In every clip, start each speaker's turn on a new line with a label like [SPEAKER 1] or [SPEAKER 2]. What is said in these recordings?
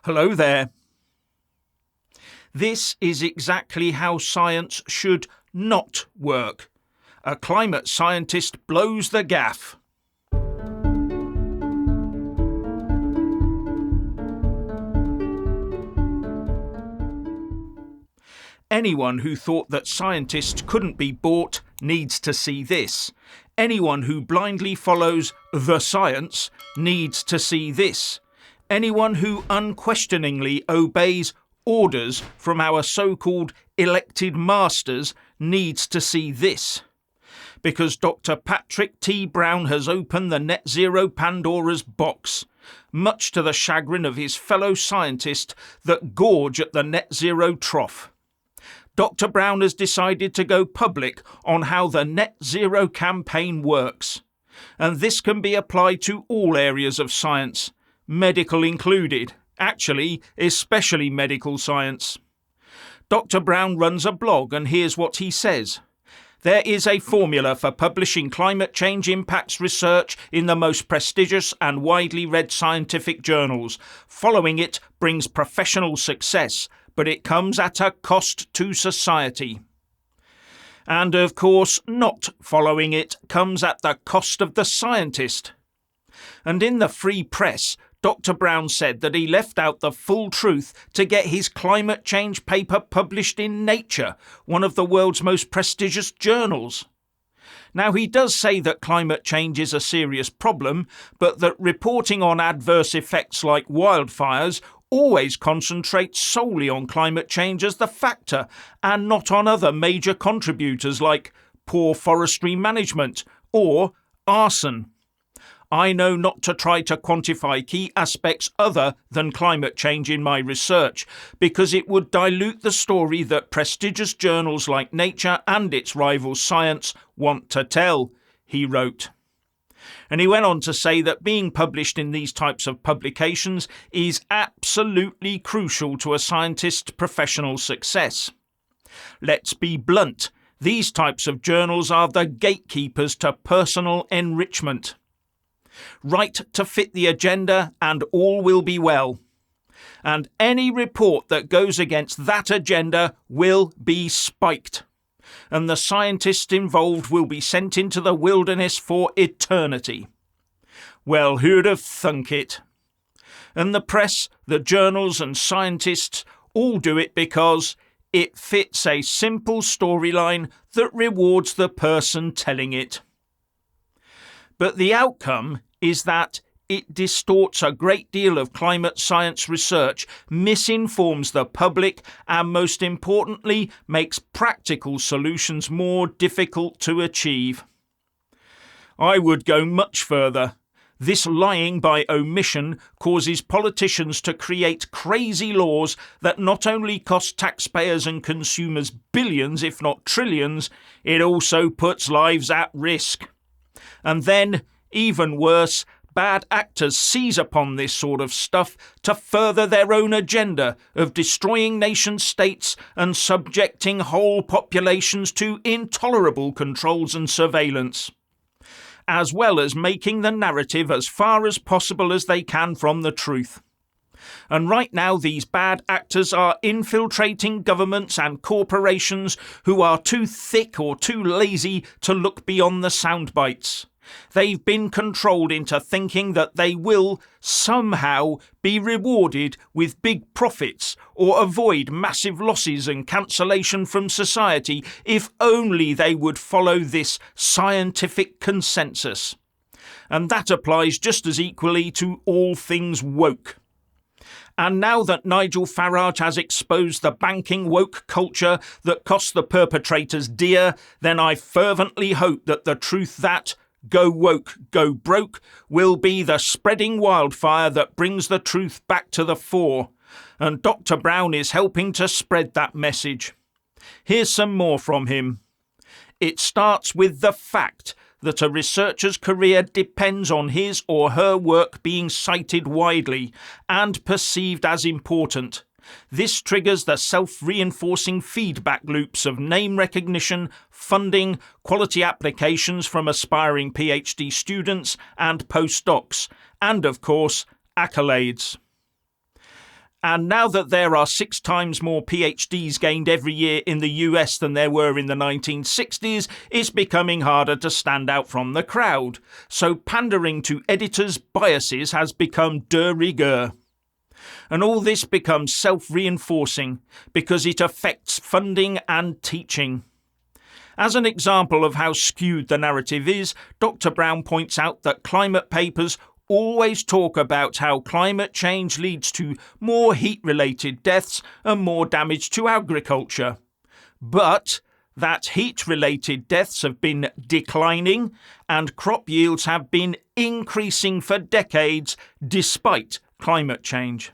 [SPEAKER 1] Hello there. This is exactly how science should not work. A climate scientist blows the gaff. Anyone who thought that scientists couldn't be bought needs to see this. Anyone who blindly follows the science needs to see this. Anyone who unquestioningly obeys orders from our so-called elected masters needs to see this. Because Dr. Patrick T. Brown has opened the net zero Pandora's box, much to the chagrin of his fellow scientists that gorge at the net zero trough. Dr. Brown has decided to go public on how the net zero campaign works. And this can be applied to all areas of science, medical included, actually, especially medical science. Dr. Brown runs a blog, and here's what he says. There is a formula for publishing climate change impacts research in the most prestigious and widely read scientific journals. Following it brings professional success, but it comes at a cost to society. And of course, not following it comes at the cost of the scientist. And in the free press, Dr. Brown said that he left out the full truth to get his climate change paper published in Nature, one of the world's most prestigious journals. Now, he does say that climate change is a serious problem, but that reporting on adverse effects like wildfires always concentrates solely on climate change as the factor and not on other major contributors like poor forestry management or arson. I know not to try to quantify key aspects other than climate change in my research because it would dilute the story that prestigious journals like Nature and its rival Science want to tell, he wrote. And he went on to say that being published in these types of publications is absolutely crucial to a scientist's professional success. Let's be blunt, these types of journals are the gatekeepers to personal enrichment. Write to fit the agenda and all will be well. And any report that goes against that agenda will be spiked. And the scientists involved will be sent into the wilderness for eternity. Well, who'd have thunk it? And the press, the journals and scientists all do it because it fits a simple storyline that rewards the person telling it. But the outcome is that it distorts a great deal of climate science research, misinforms the public, and most importantly, makes practical solutions more difficult to achieve. I would go much further. This lying by omission causes politicians to create crazy laws that not only cost taxpayers and consumers billions, if not trillions, it also puts lives at risk. And then, even worse, bad actors seize upon this sort of stuff to further their own agenda of destroying nation-states and subjecting whole populations to intolerable controls and surveillance, as well as making the narrative as far as possible as they can from the truth. And right now these bad actors are infiltrating governments and corporations who are too thick or too lazy to look beyond the sound bites. They've been controlled into thinking that they will somehow be rewarded with big profits or avoid massive losses and cancellation from society if only they would follow this scientific consensus. And that applies just as equally to all things woke. And now that Nigel Farage has exposed the banking woke culture that cost the perpetrators dear, then I fervently hope that the truth that go woke, go broke will be the spreading wildfire that brings the truth back to the fore. And Dr. Brown is helping to spread that message. Here's some more from him. It starts with the fact that a researcher's career depends on his or her work being cited widely and perceived as important. This triggers the self-reinforcing feedback loops of name recognition, funding, quality applications from aspiring PhD students and postdocs, and of course, accolades. And now that there are 6 times more PhDs gained every year in the US than there were in the 1960s, it's becoming harder to stand out from the crowd. So pandering to editors' biases has become de rigueur. And all this becomes self-reinforcing because it affects funding and teaching. As an example of how skewed the narrative is, Dr. Brown points out that climate papers always talk about how climate change leads to more heat-related deaths and more damage to agriculture. But that heat-related deaths have been declining and crop yields have been increasing for decades despite climate change.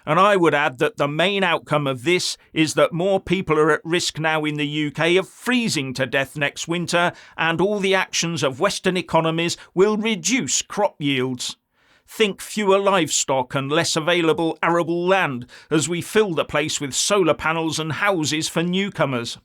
[SPEAKER 1] And I would add that the main outcome of this is that more people are at risk now in the UK of freezing to death next winter, and all the actions of Western economies will reduce crop yields. Think fewer livestock and less available arable land as we fill the place with solar panels and houses for newcomers.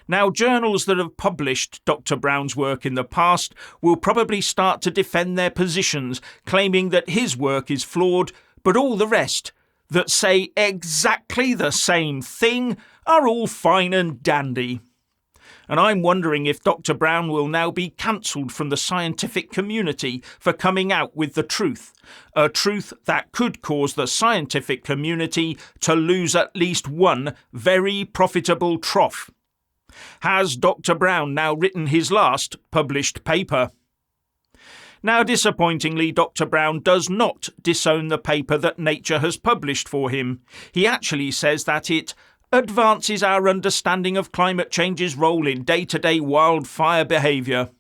[SPEAKER 1] Now, journals that have published Dr. Brown's work in the past will probably start to defend their positions, claiming that his work is flawed, but all the rest that say exactly the same thing are all fine and dandy. And I'm wondering if Dr. Brown will now be cancelled from the scientific community for coming out with the truth, a truth that could cause the scientific community to lose at least one very profitable trough. Has Dr. Brown now written his last published paper? Now, disappointingly, Dr. Brown does not disown the paper that Nature has published for him. He actually says that it advances our understanding of climate change's role in day-to-day wildfire behaviour.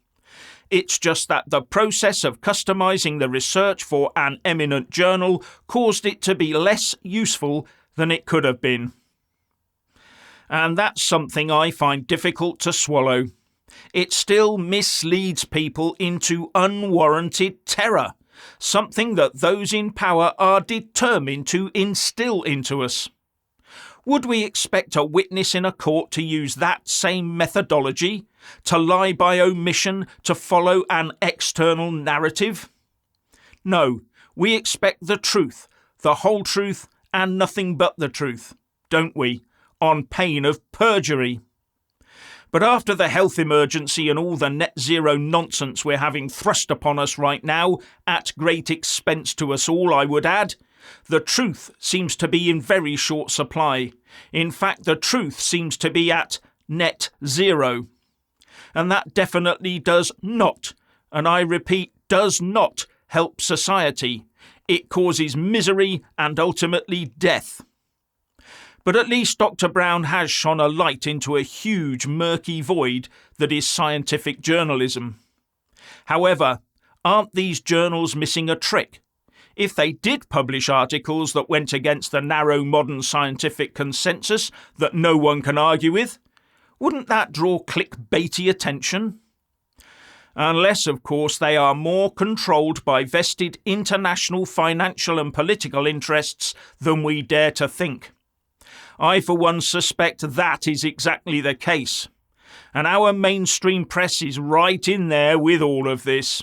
[SPEAKER 1] It's just that the process of customising the research for an eminent journal caused it to be less useful than it could have been. And that's something I find difficult to swallow. It still misleads people into unwarranted terror, something that those in power are determined to instill into us. Would we expect a witness in a court to use that same methodology, to lie by omission, to follow an external narrative? No, we expect the truth, the whole truth, and nothing but the truth, don't we, on pain of perjury? But after the health emergency and all the net zero nonsense we're having thrust upon us right now, at great expense to us all, I would add, the truth seems to be in very short supply. In fact, the truth seems to be at net zero. And that definitely does not, and I repeat, does not help society. It causes misery and ultimately death. But at least Dr. Brown has shone a light into a huge murky void that is scientific journalism. However, aren't these journals missing a trick? If they did publish articles that went against the narrow modern scientific consensus that no one can argue with, wouldn't that draw clickbaity attention? Unless, of course, they are more controlled by vested international financial and political interests than we dare to think. I, for one, suspect that is exactly the case. And our mainstream press is right in there with all of this.